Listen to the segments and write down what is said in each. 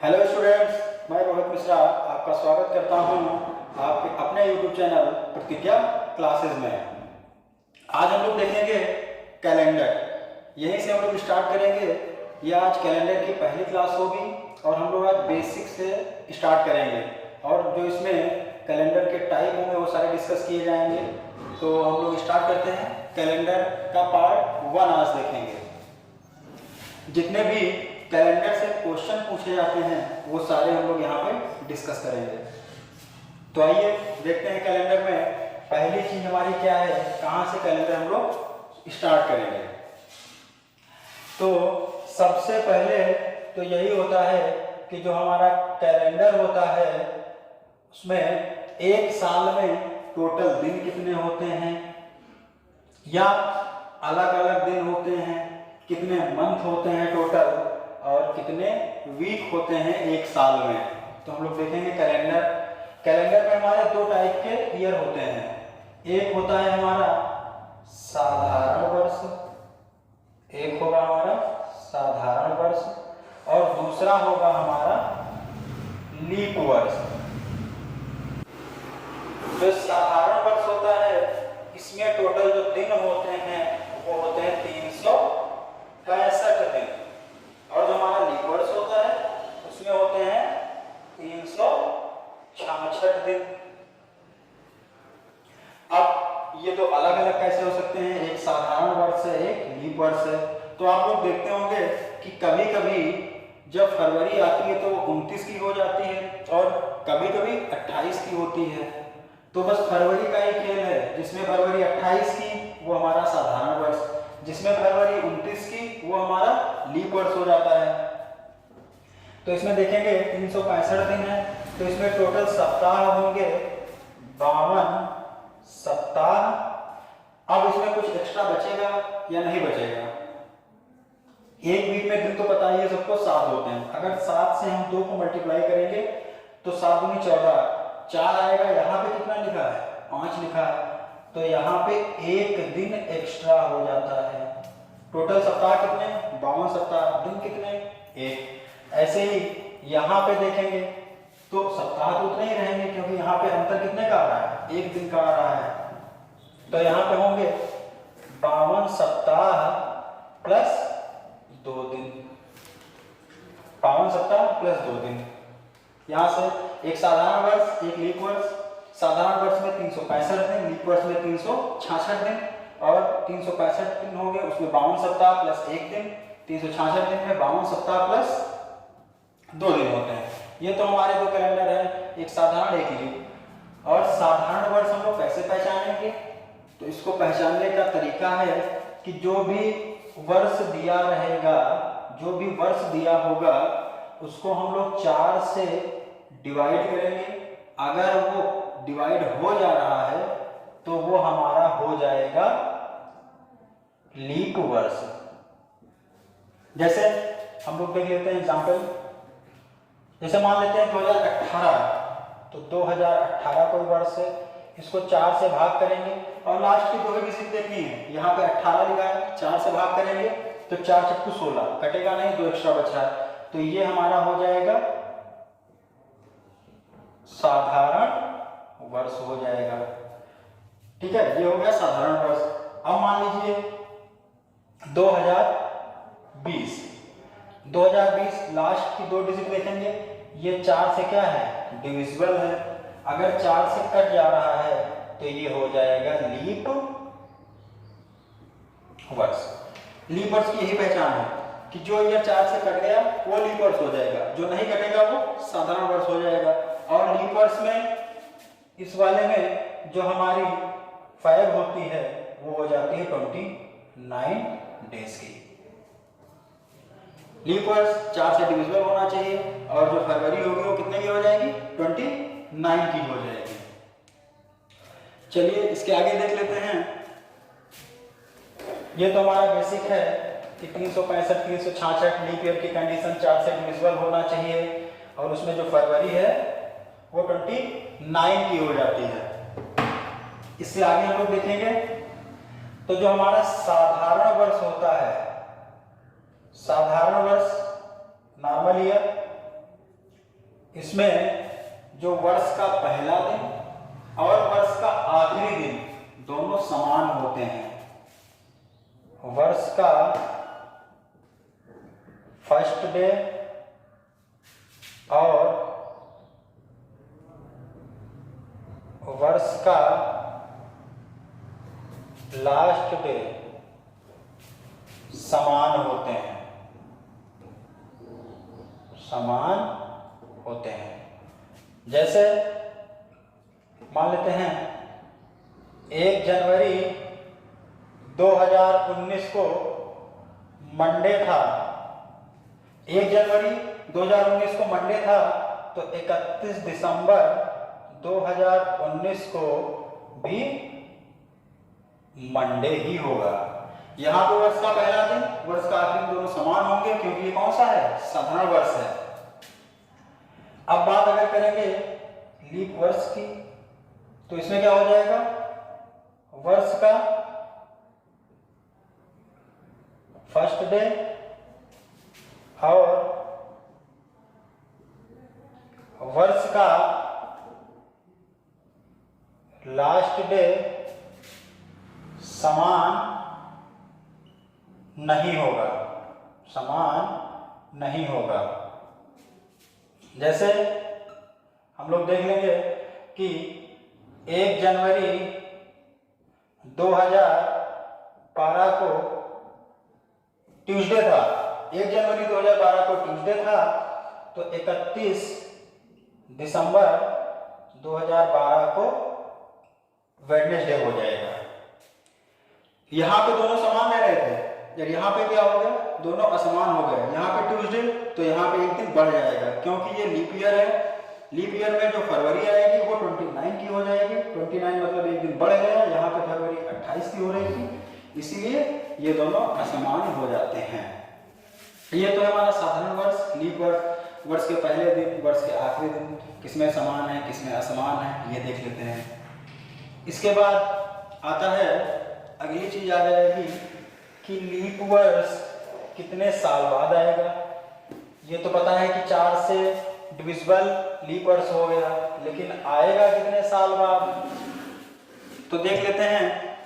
Hello students, मैं रोहित मिश्रा आपका स्वागत करता हूं आपके अपने यूट्यूब चैनल प्रतिज्ञा क्लासेस में। आज हम लोग देखेंगे कैलेंडर। यहीं से हम लोग स्टार्ट करेंगे। ये आज कैलेंडर की पहली क्लास होगी और हम लोग आज बेसिक से स्टार्ट करेंगे और जो इसमें कैलेंडर के टाइप होंगे वो सारे डिस्कस किए जाएंगे। तो हम लोग स्टार्ट करते हैं। कैलेंडर का पार्ट 1 आज देखेंगे। जितने भी कैलेंडर से क्वेश्चन पूछे जाते हैं वो सारे हम लोग यहाँ पे डिस्कस करेंगे। तो आइए देखते हैं कैलेंडर में पहली चीज हमारी क्या है, कहाँ से कैलेंडर हम लोग स्टार्ट करेंगे। तो सबसे पहले तो यही होता है कि जो हमारा कैलेंडर होता है उसमें एक साल में टोटल दिन कितने होते हैं या अलग अलग दिन होते हैं, कितने मंथ होते हैं टोटल और कितने वीक होते हैं एक साल में। तो हम लोग देखेंगे कैलेंडर में हमारे दो टाइप के ईयर होते हैं। एक होता है हमारा साधारण वर्ष, एक होगा हमारा साधारण वर्ष और दूसरा होगा हमारा लीप वर्ष। जो साधारण वर्ष होता है इसमें टोटल जो दिन होते हैं वो होते हैं 365 दिन और जो हमारा लीप वर्ष होता है उसमें होते हैं 366 दिन। अब ये तो अलग अलग कैसे हो सकते हैं, एक साधारण वर्ष है एक लीप वर्ष है। तो आप लोग देखते होंगे कि कभी कभी जब फरवरी आती है तो वो 29 की हो जाती है और कभी कभी 28 की होती है। तो बस फरवरी का ही खेल है, जिसमें फरवरी 28 की वो हमारा साधारण वर्ष, जिसमें फरवरी 29 की वो हमारा लीप वर्ष हो जाता है। तो इसमें देखेंगे 365 दिन है तो इसमें टोटल सप्ताह होंगे 52 सप्ताह। अब इसमें कुछ एक्स्ट्रा बचेगा या नहीं बचेगा। एक वीक में दिन तो पता ही है सबको 7 होते हैं। अगर 7 से हम 2 को मल्टीप्लाई करेंगे तो 7 दूनी 14, 4 आएगा। यहाँ पे कितना लिखा है 5 लिखा है तो यहाँ पे एक दिन एक्स्ट्रा हो जाता है। टोटल सप्ताह कितने 52 सप्ताह, दिन कितने 1। ऐसे ही यहाँ पे देखेंगे तो सप्ताह तो उतने ही रहेंगे क्योंकि यहाँ पे अंतर कितने का आ रहा है, एक दिन का आ रहा है। तो यहाँ पे होंगे 52 सप्ताह प्लस 2 दिन, 52 सप्ताह प्लस 2 दिन। यहाँ से एक साधारण वर्ष एक लीप वर्ष, साधारण वर्ष में 365 दिन, लीप वर्ष में 366 दिन और 365 दिन हो गए उसमें 52 सप्ताह प्लस 1 दिन, 366 दिन में 52 सप्ताह प्लस 2 दिन होते हैं। ये तो हमारे दो कैलेंडर हैं, एक साधारण एक लीप। और साधारण वर्ष हम लोग कैसे पहचानेंगे, तो इसको पहचानने का तरीका है कि जो भी वर्ष दिया रहेगा, जो भी वर्ष दिया होगा उसको हम लोग 4 से डिवाइड करेंगे। अगर वो डिवाइड हो जा रहा है तो वो हमारा हो जाएगा लीप वर्ष। जैसे हम लोग देख लेते हैं एग्जांपल, जैसे मान लेते हैं 2018, तो 2018 कोई वर्ष है, इसको 4 से भाग करेंगे और लास्ट की 2 डिजिट देखनी है। यहाँ पे 18 लिखा है, 4 से भाग करेंगे तो 4 चक्कू 16, कटेगा नहीं, 2 एक्स्ट्रा बचा है तो ये हमारा हो जाएगा साधारण वर्ष हो जाएगा। ठीक है, ये हो गया साधारण वर्ष। अब मान लीजिए 2020 लास्ट की 2 डिजिट देखेंगे, ये 4 से क्या है डिविजिबल है। अगर 4 से कट जा रहा है तो ये हो जाएगा लीप वर्ष। लीप वर्ष की यही पहचान है कि जो ईयर 4 से कट गया वो लीप वर्ष हो जाएगा, जो नहीं कटेगा वो साधारण वर्ष हो जाएगा। और लीप वर्ष में इस वाले में जो हमारी 5 होती है वो हो जाती है 29 डेज की। लीप वर्ष 4 से डिविजिबल होना चाहिए और जो फरवरी होगी वो कितने की हो जाएगी 29 की हो जाएगी। चलिए इसके आगे देख लेते हैं। ये तो हमारा बेसिक है कि 365 366 लीप ईयर की कंडीशन 4 से डिविजिबल होना चाहिए और उसमें जो फरवरी है वो 29 की हो जाती है। इससे आगे हम लोग देखेंगे तो जो हमारा साधारण वर्ष होता है, साधारण वर्ष नॉर्मल ईयर, इसमें जो वर्ष का पहला दिन और वर्ष का आखिरी दिन दोनों समान होते हैं। वर्ष का फर्स्ट डे और वर्ष का लास्ट डे समान होते हैं, समान होते हैं। जैसे मान लेते हैं 1 जनवरी 2019 को मंडे था, 1 जनवरी 2019 को मंडे था, तो 31 दिसंबर 2019 को भी मंडे ही होगा। यहाँ पे वर्ष का पहला दिन, वर्ष का आखिरी दिन दोनों समान होंगे क्योंकि ये कौन सा है? साधारण वर्ष है। अब बात अगर करेंगे लीप वर्ष की, तो इसमें क्या हो जाएगा? वर्ष का फर्स्ट डे और वर्ष का लास्ट डे समान नहीं होगा, समान नहीं होगा। जैसे हम लोग देख लेंगे कि 1 जनवरी 2012 को ट्यूसडे था, 1 जनवरी 2012 को ट्यूसडे था, तो 31 दिसंबर 2012 को वेडनेसडे हो जाएगा। यहाँ पे दोनों समान रह रहे थे, जब यहाँ पे क्या हो गया? दोनों असमान हो गए। यहाँ पे ट्यूसडे तो यहाँ पे एक दिन बढ़ जाएगा क्योंकि ये लीप ईयर है। लीप ईयर में जो फरवरी आएगी वो 29 की हो जाएगी। 29 मतलब एक दिन बढ़ गया। यहाँ पे फरवरी 28 की हो रही थी, इसलिए ये दोनों असमान हो जाते हैं। ये तो हमारा साधारण वर्ष, लीप वर्ष। वर्ष के पहले दिन, वर्ष के आखिरी दिन किसमें समान है, किसमें असमान है, ये देख लेते हैं। इसके बाद आता है अगली चीज आ जाएगी कि लीप वर्ष कितने साल बाद आएगा। ये तो पता है कि 4 से डिविजिबल लीप वर्ष हो गया, लेकिन आएगा कितने साल बाद? तो देख लेते हैं।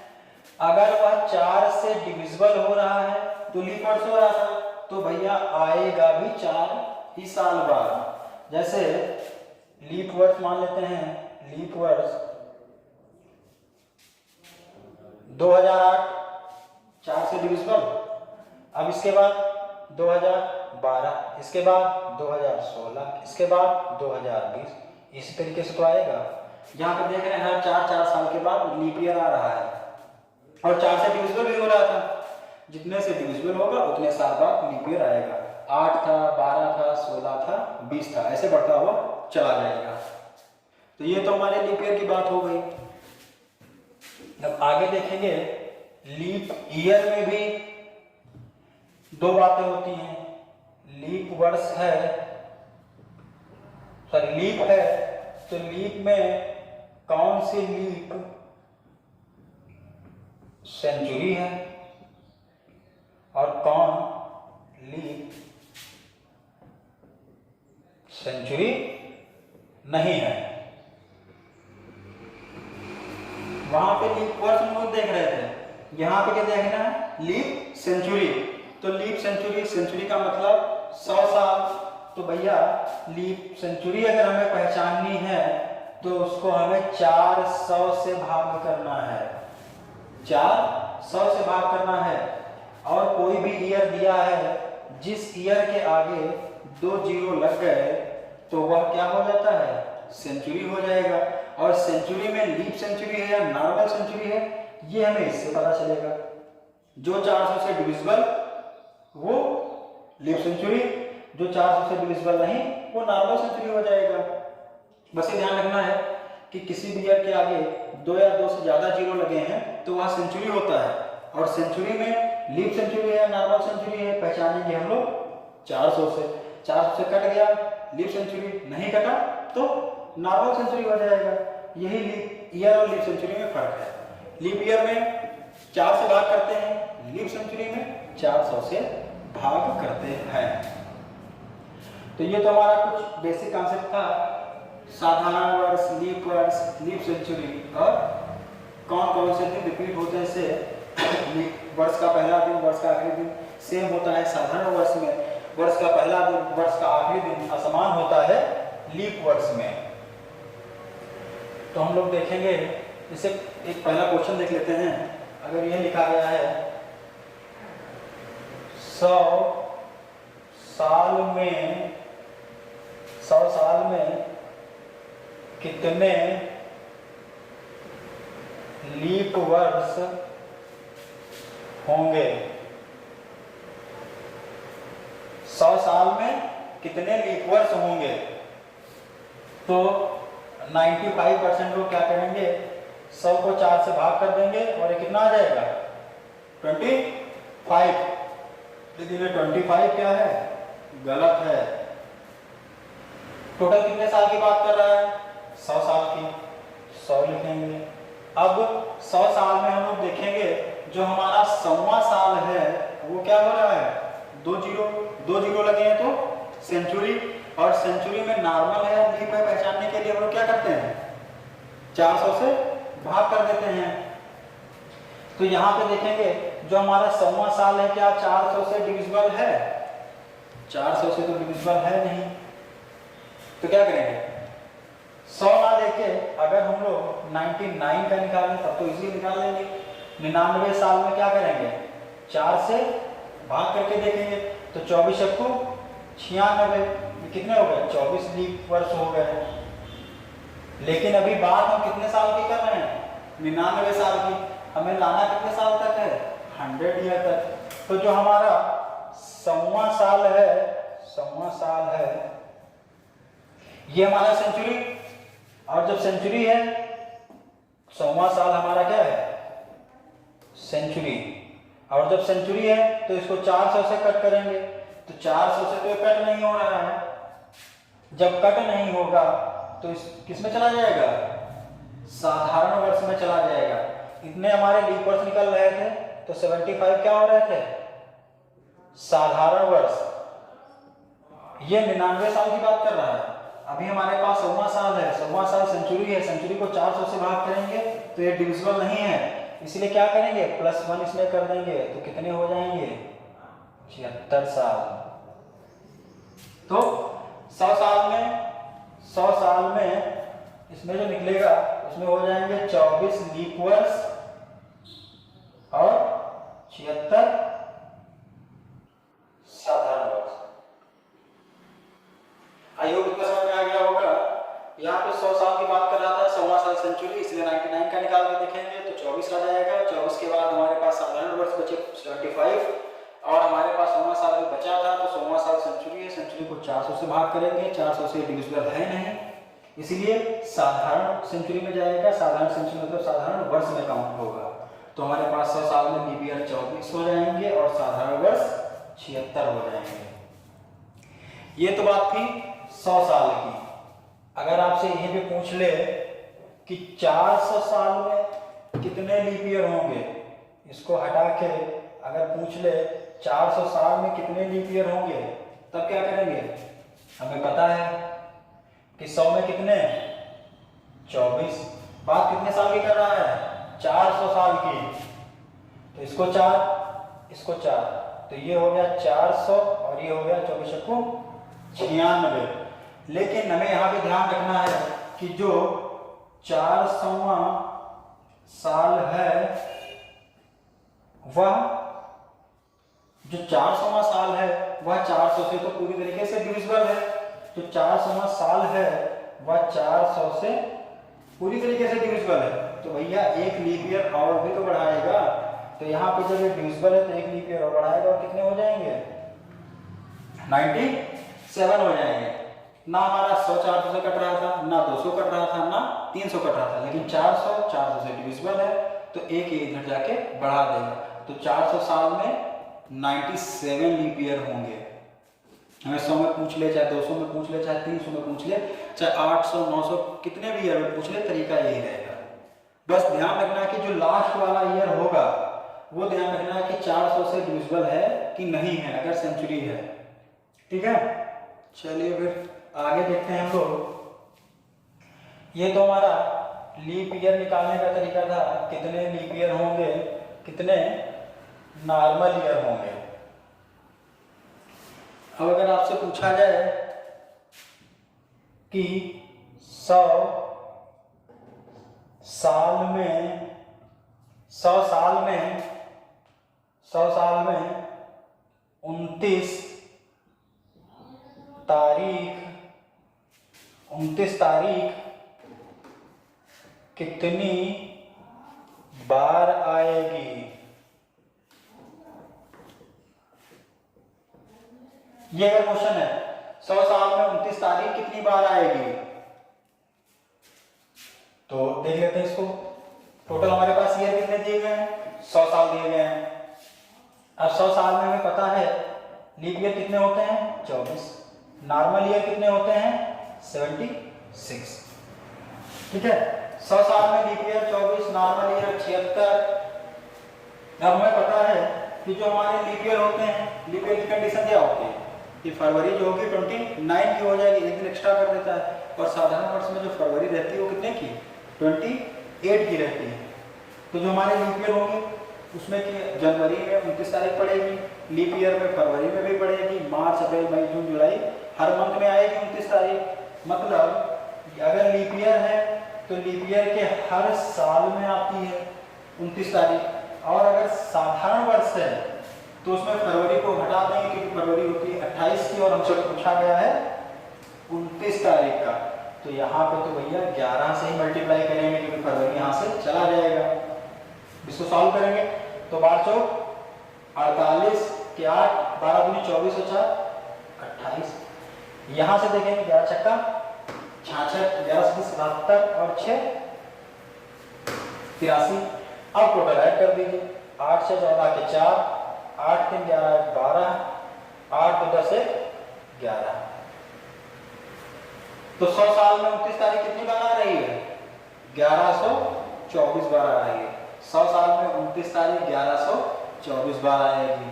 अगर वह 4 से डिविजिबल हो रहा है तो लीप वर्ष हो रहा था, तो भैया आएगा भी 4 ही साल बाद। जैसे लीप वर्ष मान लेते हैं, लीप वर्ष 2008 4 से डिविजिबल, अब इसके बाद 2012, इसके बाद 2016, इसके बाद 2020, इसी तरीके से तो आएगा। यहाँ पे देख रहे हैं हर 4 साल के बाद लीप ईयर आ रहा है और 4 से डिविजिबल भी हो रहा था। जितने से डिविजिबल होगा उतने साल बाद लीप ईयर आएगा। 8 था, 12 था, 16 था, 20 था, ऐसे बढ़ता हुआ चला जाएगा। तो ये तो हमारे लीप ईयर की बात हो गई। अब आगे देखेंगे लीप ईयर में भी 2 बातें होती हैं। लीप वर्ष है, सॉरी लीप है, तो लीप में कौन सी लीप सेंचुरी है और कौन लीप सेंचुरी नहीं है। वहां पे लीप वर्ष हम लोग देख रहे थे, यहाँ पे क्या देखना है? Leap century. तो लीप सेंचुरी, सेंचुरी का मतलब 100 साल। तो भैया लीप सेंचुरी अगर हमें पहचाननी है तो उसको हमें 400 से भाग करना है, 400 से भाग करना है। और कोई भी ईयर दिया है, जिस ईयर के आगे 2 जीरो लग गए तो वह क्या हो जाता है? सेंचुरी हो जाएगा। और सेंचुरी में लीप सेंचुरी है या नॉर्मल सेंचुरी है, ये हमें इससे पता चलेगा। जो 400 से डिविजिबल वो लीप सेंचुरी, जो 400 से डिविजिबल नहीं वो नॉर्मल सेंचुरी हो जाएगा। बस ये ध्यान रखना है कि किसी भी ईयर के आगे 2 या 2 से ज्यादा जीरो लगे हैं तो वह सेंचुरी होता है। और सेंचुरी में लीप सेंचुरी है या नॉर्मल सेंचुरी है पहचानेंगे हम लोग 400 से। 400 से कट गया लीप सेंचुरी, नहीं कटा तो नॉर्मल सेंचुरी हो जाएगा। यही लीप ईयर और लीप सेंचुरी में फर्क है। लीप ईयर में 4 से भाग करते हैं, लीप सेंचुरी में 400 से भाग करते हैं। तो ये तो हमारा कुछ बेसिक कॉन्सेप्ट था, साधारण वर्ष, लीप सेंचुरी और कौन कौन से दिन रिपीट होते हैं इससे। वर्ष का पहला दिन, वर्ष का आखिरी दिन सेम होता है साधारण वर्ष में, वर्ष का पहला दिन, वर्ष का आखिरी दिन असमान होता है लीप वर्ष में। तो हम लोग देखेंगे, जैसे एक पहला क्वेश्चन देख लेते हैं। अगर यह लिखा गया है 100 साल में कितने लीप वर्ष होंगे, 100 साल में कितने लीप वर्ष होंगे। तो 95% लोग क्या करेंगे, 100 को 4 से भाग कर देंगे और ये कितना आ जाएगा 25। लेकिन ये 25 क्या है, गलत है। टोटल कितने साल की बात कर रहा है, 100 साल की, 100 लिखेंगे। अब 100 साल में हम लोग देखेंगे जो हमारा 100वां साल है वो क्या हो रहा है, 2 जीरो लगे हैं तो सेंचुरी, और सेंचुरी में नॉर्मल है लीप है पहचानने के लिए हम लोग क्या करते हैं, 400 से भाग कर देते हैं। तो यहाँ पे देखेंगे जो हमारा 100वां साल है क्या 400 से डिविजिबल है, 400 से तो डिविजिबल है नहीं। तो क्या करेंगे, 100 ना देके अगर हम लोग 99 का निकालें तब तो इजीली निकाल लेंगे। 99 साल में क्या करेंगे, 4 से भाग करके देखेंगे तो 24 को 96, कितने हो गए, 24 लीप वर्ष हो गए। लेकिन अभी बात हम कितने साल की कर रहे हैं, 99 साल की, हमें लाना कितने साल तक है, 100 ईयर तक। तो जो हमारा 100वां साल है, 100वां साल है ये हमारा सेंचुरी, और जब सेंचुरी है 100वां साल हमारा क्या है सेंचुरी, और जब सेंचुरी है तो इसको 400 से कट करेंगे तो 400 से तो कट नहीं हो रहा है। जब कट नहीं होगा तो इस किस में चला जाएगा, साधारण वर्ष में चला जाएगा। इतने हमारे लीप वर्ष निकल रहे थे तो 75 क्या हो रहे थे, साधारण वर्ष। ये 99 साल की बात कर रहा है। अभी हमारे पास 100वां साल है, 100वां साल सेंचुरी है, सेंचुरी को 400 से भाग करेंगे तो ये डिविजिबल नहीं है, इसलिए क्या करेंगे +1 इसमें कर देंगे तो कितने हो जाएंगे 76 साल। तो 100 साल में इसमें जो निकलेगा उसमें हो जाएंगे 24 लीप वर्ष और 76 साधारण वर्ष। आई होप इसमें समझ में आ गया होगा। यहाँ पे 100 साल की बात कर रहा था, 100वां साल सेंचुरी, इसलिए 99 का निकाल के देखेंगे तो 24 आ जाएगा। 24 के बाद हमारे पास साधारण वर्ष बचे 75, और हमारे पास 100वां साल बचा था तो 100वां साल सेंचुरी है, सेंचुरी को 400 से भाग करेंगे, 400 से डिविजिबल है नहीं, इसलिए साधारण सेंचुरी में जाएगा। साधारण सेंचुरी मतलब साधारण वर्ष में काउंट होगा। तो हमारे पास 100 साल में लीप ईयर 24 हो जाएंगे और साधारण वर्ष 76 हो जाएंगे। ये तो बात थी 100 साल की। अगर आपसे यही भी पूछ ले कि 400 साल में कितने लीप ईयर होंगे, इसको हटा के अगर पूछ ले 400 साल में कितने लीप ईयर होंगे, तब क्या करेंगे, हमें पता है कि 100 में कितने 24, बात कितने साल की कर रहा है 400 साल की। तो इसको 4 इसको 4, तो ये हो गया 400 और ये हो गया 24 को 96। लेकिन हमें यहाँ पे ध्यान रखना है कि जो 400वां साल है वह जो 400वां साल है वह 400 से तो पूरी तरीके से डिविजिबल है। जो 400वां साल है वह 400 से पूरी तरीके से डिविजिबल है, तो भैया एक लीप ईयर और भी तो बढ़ाएगा। तो यहाँ पे जब ये डिविजिबल है तो एक लीप ईयर और बढ़ाएगा और कितने हो जाएंगे 97 हो जाएंगे। ना हमारा 100 400 से कट रहा था, ना 200 कट रहा था, ना 300 कट रहा था, लेकिन 400 से डिविजिबल है तो एक ये इधर जाके बढ़ा देगा। तो 400 साल में 97 लीप ईयर होंगे। हमें 100 में पूछ ले, चाहे 200 में पूछ ले, चाहे 300 में पूछ ले, चाहे 800 900 कितने भी ईयर में पूछ ले, तरीका यही रहेगा। बस ध्यान रखना कि जो लास्ट वाला ईयर होगा वो ध्यान रखना कि 400 से डिविजिबल है कि नहीं है, अगर सेंचुरी है। ठीक है, चलिए फिर आगे देखते हैं हम लोग। ये तो हमारा लीप ईयर निकालने का तरीका था, कितने लीप ईयर होंगे, कितने नॉर्मल ईयर होंगे। अब अगर आपसे पूछा जाए कि 100 साल में 29 तारीख कितनी बार आएगी। ये अगर क्वेश्चन है 100 साल में 29 तारीख कितनी बार आएगी, तो देख लेते हैं इसको। टोटल हमारे पास ईयर कितने दिए गए हैं, 100 साल दिए गए हैं। अब 100 साल में हमें पता है लीप ईयर कितने होते हैं, 24। नॉर्मल ईयर कितने होते हैं, 76। ठीक है, 100 साल में लीप ईयर 24, नॉर्मल ईयर 76। अब हमें पता है कि जो हमारे लीप ईयर होते हैं, लीप ईयर की कंडीशन क्या होती है कि फरवरी जो होगी 29 की हो जाएगी, एक दिन एक्स्ट्रा कर देता है। और साधारण वर्ष में जो फरवरी रहती है वो कितने की, 28 की रहती है। तो जो हमारे लीप ईयर होंगे उसमें कि जनवरी में 29 तारीख पड़ेगी, लीप ईयर में फरवरी में भी पड़ेगी, मार्च अप्रैल मई जून जुलाई हर मंथ में आएगी 29 तारीख। मतलब अगर लीप ईयर है तो लीप ईयर के हर साल में आती है 29 तारीख। और अगर साधारण वर्ष है तो उसमें फरवरी को हटा देंगे क्योंकि फरवरी होती है 28 की और हमसे पूछा गया है 29 तारीख का। तो यहाँ पे तो भैया 11 से ही मल्टीप्लाई करेंगे क्योंकि फरवरी यहाँ से चला जाएगा। इसको सॉल्व करेंगे तो 12 चौक 48 के 8, 12 दूनी 24 और 4 28। यहाँ से देखेंगे 11 छक्का 66, 11 से 77 और 6 83। अब टोटल ऐड कर दीजिए, 8 से 14 के 4, 8 3 11 12, 8 तो 10 11। तो 100 साल में 29 तारीख कितनी बार आ रही है, 1124 बार आ रही है। 100 साल में 29 तारीख 1124 बार आएगी।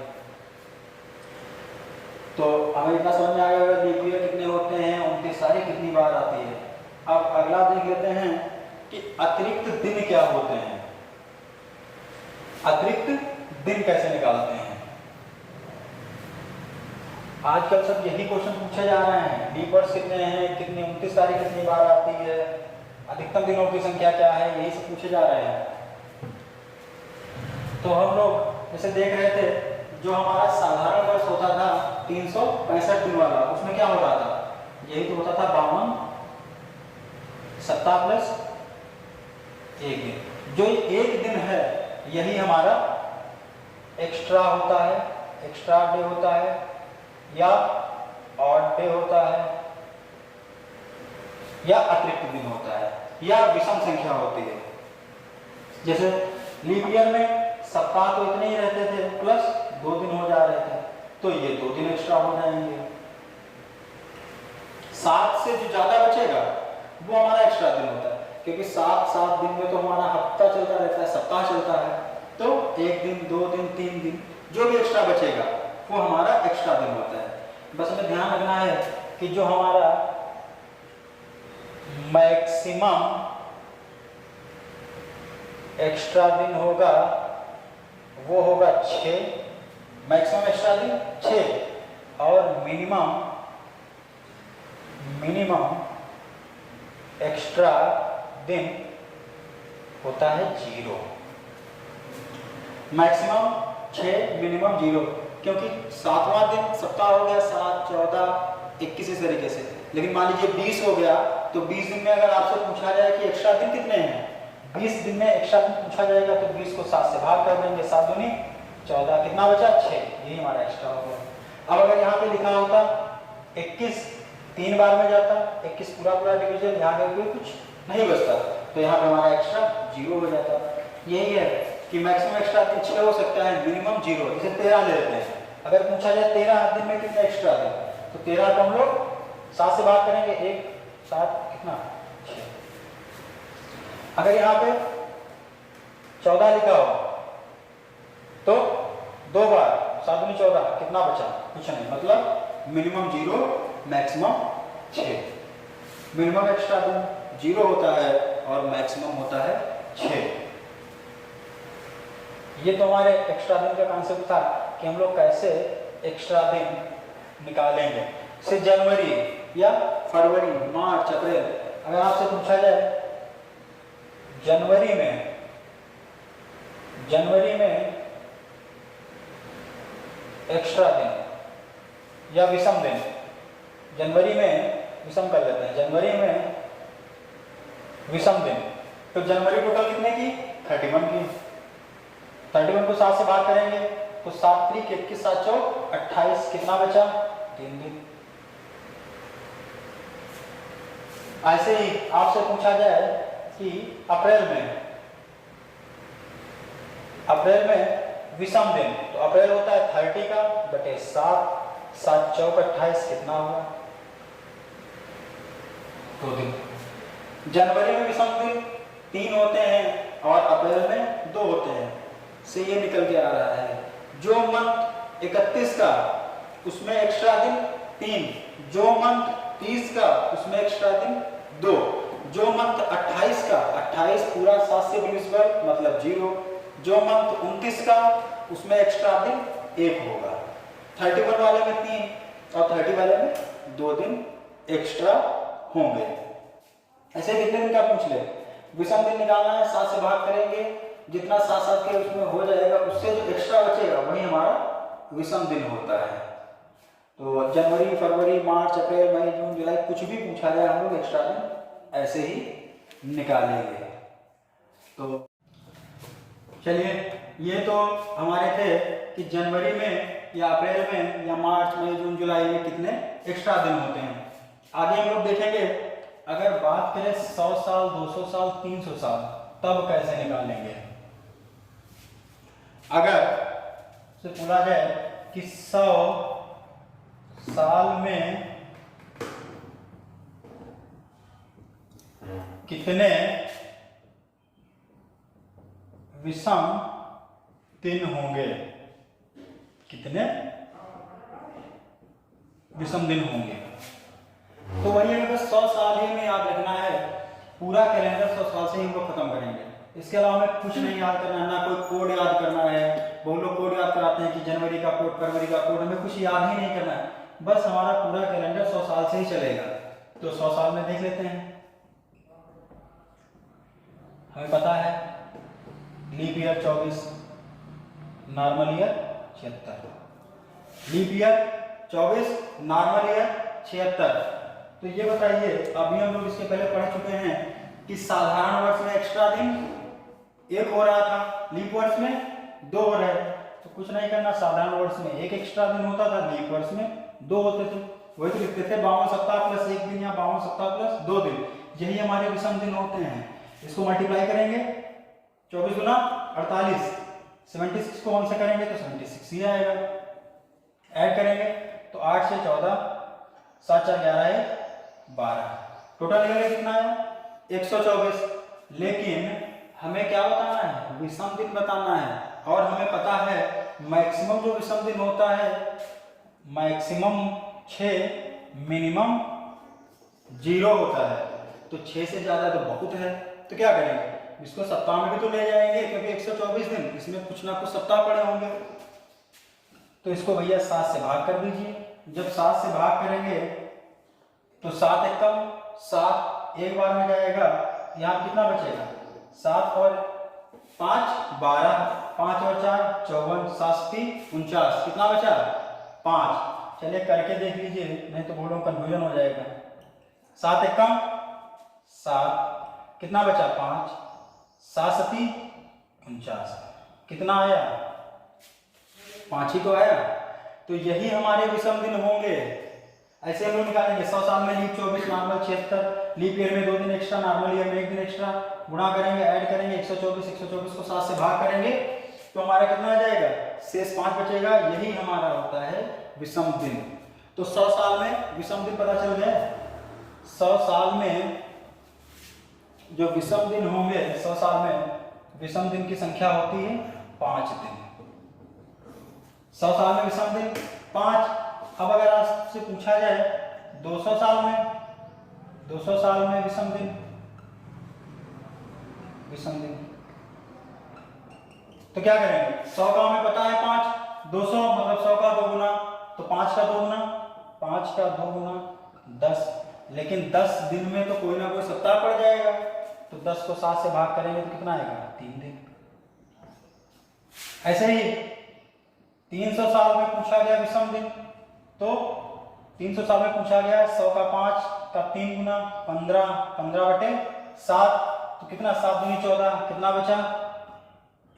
तो हमें इतना समझ में आ गया लीप ईयर कितने होते हैं, 29 तारीख कितनी बार आती है। अब अगला देख लेते हैं कि अतिरिक्त दिन क्या होते हैं, अतिरिक्त दिन कैसे निकालते हैं। आजकल सब यही क्वेश्चन पूछे जा रहे हैं, लीप वर्ष कितने हैं, कितनी 29 तारीख कितनी बार आती है, अधिकतम दिनों की संख्या क्या है, यही सब पूछे जा रहे हैं। तो हम लोग जैसे देख रहे थे, जो हमारा साधारण वर्ष होता था 365 दिन वाला, उसमें क्या होता था, यही तो होता था 52 7 प्लस 1 दिन। जो एक दिन है यही हमारा एक्स्ट्रा होता है, एक्स्ट्रा डे होता है या ऑड डे होता है या अतिरिक्त दिन होता है या विषम संख्या होती है। जैसे लीप ईयर में सप्ताह तो इतने ही रहते थे प्लस 2 दिन हो जा रहे थे, तो ये 2 दिन एक्स्ट्रा हो जाएंगे। 7 से जो ज्यादा बचेगा वो हमारा एक्स्ट्रा दिन होता है, क्योंकि 7 दिन में तो हमारा हफ्ता चलता रहता है, सप्ताह चलता है। तो 1 दिन 2 दिन 3 दिन जो भी एक्स्ट्रा बचेगा वो हमारा एक्स्ट्रा दिन होता है। बस हमें ध्यान रखना है कि जो हमारा मैक्सिमम एक्स्ट्रा दिन होगा वो होगा 6, मैक्सिमम एक्स्ट्रा दिन 6 और मिनिमम एक्स्ट्रा दिन होता है 0। मैक्सिमम 6, मिनिमम 0, क्योंकि 7वां दिन सप्ताह हो गया 7, 14, 21 इस तरीके से। लेकिन मान लीजिए 20 हो गया, तो 20 दिन में अगर आपसे पूछा जाए कि एक्स्ट्रा दिन कितने हैं, 20 दिन में एक्स्ट्रा दिन पूछा जाएगा तो 20 को 7 से भाग कर देंगे, 7 दूनी 14, कितना बचा 6, यही हमारा एक्स्ट्रा हो गया। अब अगर यहाँ पे लिखा होता 21 3 बार में जाता, 21 पूरा डिवीजन, यहाँ पे कोई कुछ नहीं बचता, तो यहाँ पे हमारा एक्स्ट्रा 0 हो जाता। यही है कि मैक्सिमम एक्स्ट्रा दिन 6 हो सकता है, मिनिमम 0। इसे 13 ले लेते हैं। अगर पूछा जाए 13 दिन में कितने एक्स्ट्रा दिन, तो 13 को हम लोग 7 से भाग करेंगे, 1 7 कितना 6। अगर यहाँ पे 14 लिखा हो तो 2 बार 7 दूनी 14, कितना बचा, कुछ नहीं, मतलब मिनिमम 0 मैक्सिमम 6। मिनिमम एक्स्ट्रा दिन 0 होता है और मैक्सिमम होता है 6। ये तो हमारे एक्स्ट्रा दिन का कॉन्सेप्ट था कि हम लोग कैसे एक्स्ट्रा दिन निकालेंगे। से जनवरी या फरवरी, मार्च, अप्रैल, अगर आपसे पूछा जाए जनवरी में एक्स्ट्रा दिन या विषम दिन, जनवरी में विषम कर लेते हैं, जनवरी में विषम दिन, तो जनवरी टोटल कितने की? 31 की। 31 को 7 से भाग करेंगे तो 7 3 21 7 4 28, कितना बचा? 3 दिन। ऐसे ही आपसे पूछा जाए कि अप्रैल में विषम दिन, तो अप्रैल होता है 30 का बटे 7, 7 चौक 28, कितना होगा? 2 दिन। जनवरी में विषम दिन 3 होते हैं और अप्रैल में 2 होते हैं, से ये निकल के आ रहा है जो मंथ 31 का उसमें एक्स्ट्रा दिन 3, जो मंथ 30 का उसमें एक्स्ट्रा दिन 2, जो मंथ 28 का 28 पूरा 7 से डिविजिबल मतलब 0, जो मंथ 29 का उसमें एक्स्ट्रा दिन 1 होगा। 31 वाले में 3 और 30 वाले में 2 दिन एक्स्ट्रा होंगे। ऐसे कितने दिन का पूछ ले? विषम दिन निकालना है, 7 से भाग करेंगे, जितना 7 के उसमें हो जाएगा उससे जो एक्स्ट्रा बचेगा वही हमारा विषम दिन होता है। तो जनवरी, फरवरी, मार्च, अप्रैल, मई, जून, जुलाई, कुछ भी पूछा जाए हम लोग एक्स्ट्रा दिन ऐसे ही निकालेंगे। तो चलिए, ये तो हमारे थे कि जनवरी में या अप्रैल में या मार्च, मई, जून, जुलाई में कितने एक्स्ट्रा दिन होते हैं। आगे हम लोग देखेंगे अगर बात करें 100 साल, 200 साल, 300 साल, तब कैसे निकालेंगे। अगर से पूछा जाए कि 100 साल में कितने विषम दिन होंगे, कितने विषम दिन होंगे, तो वही है बस 100 साल ही में याद रखना है। पूरा कैलेंडर 100 साल से ही हम लोग खत्म करेंगे। इसके अलावा हमें कुछ नहीं याद करना है, ना कोई कोड याद करना है। बहुत लोग कोड याद कराते हैं कि जनवरी का कोड, फरवरी का कोड, हमें कुछ याद ही नहीं करना है। बस हमारा पूरा कैलेंडर 100 साल से ही चलेगा। तो 100 साल में देख लेते हैं। हमें पता है leap year 24, normal year 76, leap year 24, normal year 76। तो ये बताइए, अभी हम लोग इसके पहले पढ़ चुके हैं कि साधारण वर्ष में एक्स्ट्रा दिन 1 हो रहा था, लीप वर्ष में 2 हो रहे। तो कुछ नहीं करना, साधारण वर्ष में 1 एक्स्ट्रा दिन होता था, लीप वर्ष में 2 होते थे। वही तो लिखते थे 52 सप्ताह प्लस 1 दिन या 52 सप्ताह प्लस 2 दिन। यही हमारे विषम दिन होते हैं। इसको मल्टीप्लाई करेंगे, 24 गुना 48, 76 को 1 से करेंगे तो 76 ही आएगा। ऐड करेंगे तो 8 से 14, 7 4 11 है 12, टोटल निकलेगा कितना है? 124। लेकिन हमें क्या बताना है? विषम दिन बताना है। और हमें पता है मैक्सिमम जो विषम दिन होता है, मैक्सिमम 6, मिनिमम 0 होता है। तो 6 से ज्यादा तो बहुत है, तो क्या करेंगे? इसको सप्ताह में भी तो ले जाएंगे, क्योंकि 124 दिन, इसमें कुछ ना कुछ सप्ताह पड़े होंगे। तो इसको भैया 7 से भाग कर दीजिए। जब 7 से भाग करेंगे तो 7 एकम 7 एक बार में जाएगा, यहाँ कितना बचेगा? 7 और 5 12, 5 और 4 54, 7 3 49, कितना बचा? 5। चलिए करके देख लीजिए, नहीं तो बोलो कंफ्यूजन हो जाएगा। 7 एकम 7, कितना बचा? 5, 7 7 49, कितना आया? 5 ही तो आया। तो यही हमारे विषम दिन होंगे। ऐसे हम लोग निकालेंगे। 100 साल में लीप 24, नॉर्मल 76, लीप ईयर में 2 दिन एक्स्ट्रा, नॉर्मल ईयर में 1 दिन एक्स्ट्रा, गुणा करेंगे, ऐड करेंगे, 124 को 7 से भाग करेंगे तो हमारा कितना आ जाएगा? शेष 5 बचेगा। यही हमारा होता है विषम दिन। तो 100 साल में विषम दिन पता चल गया। 100 साल में जो विषम दिन होंगे, 100 साल में विषम दिन की संख्या होती है 5 दिन। 100 साल में विषम दिन 5। अब अगर आपसे पूछा जाए 200 साल में, 200 साल में विषम दिन, विषम दिन। तो क्या करेंगे, 100 का हमें पता है 5, 200 मतलब 100 का 2 गुना, तो 5 का 2 गुना, 5 का 2 गुना 10, लेकिन 10 दिन में तो कोई ना कोई सप्ताह पड़ जाएगा, तो 10 को 7 से भाग करेंगे तो कितना आएगा, 3 दिन। ऐसे ही 300 साल में पूछा गया विषम दिन, तो 300 साल में पूछा गया 100 का 5 का 3 गुना 15, 15/7, तो कितना, 7 दूनी 14, कितना बचा,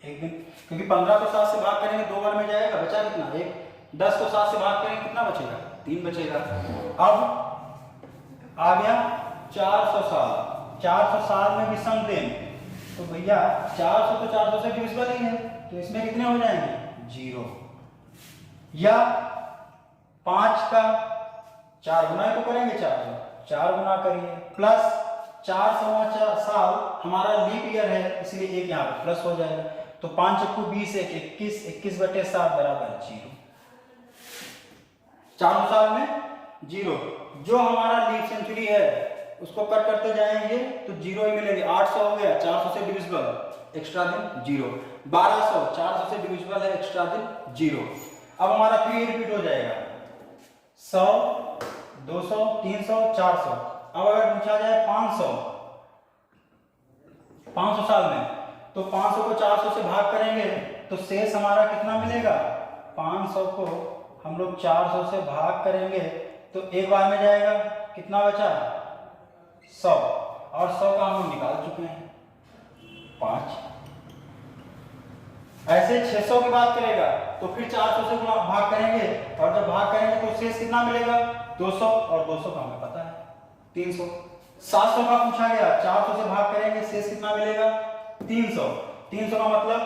1 दिन, क्योंकि 15 को 7 से भाग करेंगे 2 बार में जाएगा, बचा कितना, 1, 10 को 7 से भाग करेंगे कितना बचेगा, 3 बचेगा। अब आ गया 400 साल, 400 साल में विषम दिन, तो भैया 400 तो 400 से डिविजिबल ही है, तो इसमें कितने हो जाएंगे, 0, या 5 का 4 गुना तो करेंगे, 4 गुना करिए, प्लस 400वां साल हमारा लीप ईयर है, इसलिए एक यहाँ पे प्लस हो जाएगा, तो 5 × 20 21, 21/7 बराबर 0। 400 साल में 0, जो हमारा लीप सेंचुरी है उसको कट करते जाएंगे तो 0 ही मिलेंगे। 800 हो गया, 400 से डिविजिबल, एक्स्ट्रा दिन 0, 1200 400 से डिविजिबल है, एक्स्ट्रा दिन 0। अब हमारा फिर रिपीट हो जाएगा 100, 200, 300, 400। अब अगर पूछा जाए 500, 500 साल में, तो 500 को 400 से भाग करेंगे तो शेष हमारा कितना मिलेगा, 500 को हम लोग 400 से भाग करेंगे तो एक बार में जाएगा, कितना बचा, 100, और 100 का हम लोग निकाल चुके हैं 5। ऐसे 600 की बात करेगा तो फिर 400 से भाग करेंगे, और जब भाग करेंगे तो शेष कितना मिलेगा, 200, और 200 का हमें पता है 300। 700 का पूछा गया, 400 से भाग करेंगे, शेष कितना मिलेगा, 300। 300 का मतलब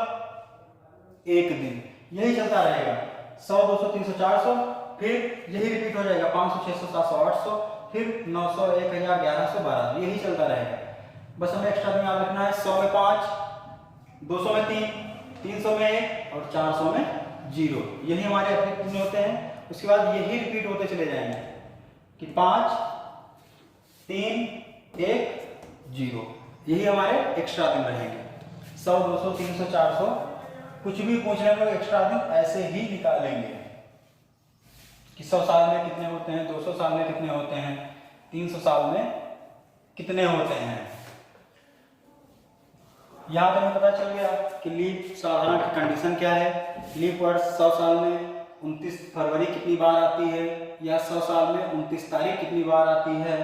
1 दिन, यही चलता रहेगा, 100, 200, 300, 400, फिर यही रिपीट हो जाएगा 500, 600, 700, 800, फिर 900, 1000, 1100, 1200, यही चलता रहेगा। बस हमें एक्स्ट्रा दिन याद रखना है, 100 में 5, 200 में 3, 300 में 1, और 400 में 0, यही हमारे अतिरिक्त दिन होते हैं। उसके बाद यही रिपीट होते चले जाएंगे कि 5, 3, 1, 0, यही हमारे एक्स्ट्रा दिन रहेंगे। 100, 200, 300, 400 कुछ भी पूछने में एक्स्ट्रा दिन ऐसे ही निकालेंगे कि 100 साल में कितने होते हैं, 200 साल में कितने होते हैं, 300 साल में कितने होते हैं। यहाँ तो हमें पता चल गया कि लीप साधारण की कंडीशन क्या है। लीप वर्ष 100 साल में 29 फरवरी कितनी बार आती है, या 100 साल में 29 तारीख कितनी बार आती है।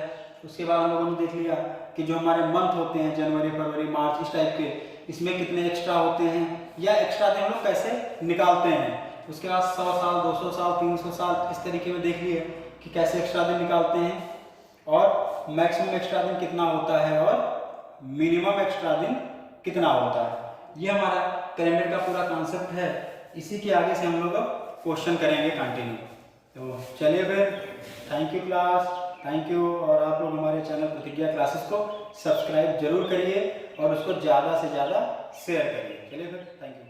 उसके बाद हम लोगों ने देख लिया कि जो हमारे मंथ होते हैं, जनवरी, फरवरी, मार्च, इस टाइप के, इसमें कितने एक्स्ट्रा होते हैं, या एक्स्ट्रा दिन हम लोग कैसे निकालते हैं। उसके बाद 100 साल, 200 साल, 300 साल, इस तरीके में देख लिए कि कैसे एक्स्ट्रा दिन निकालते हैं, और मैक्सिमम एक्स्ट्रा दिन कितना होता है, और मिनिमम एक्स्ट्रा दिन कितना होता है। ये हमारा कैलेंडर का पूरा कॉन्सेप्ट है। इसी के आगे से हम लोग अब क्वेश्चन करेंगे कंटिन्यू। तो चलिए फिर, thank you class, thank you. और आप लोग हमारे चैनल प्रतिज्ञा क्लासेस को सब्सक्राइब जरूर करिए और उसको ज़्यादा से ज़्यादा शेयर करिए। चलिए फिर, थैंक यू।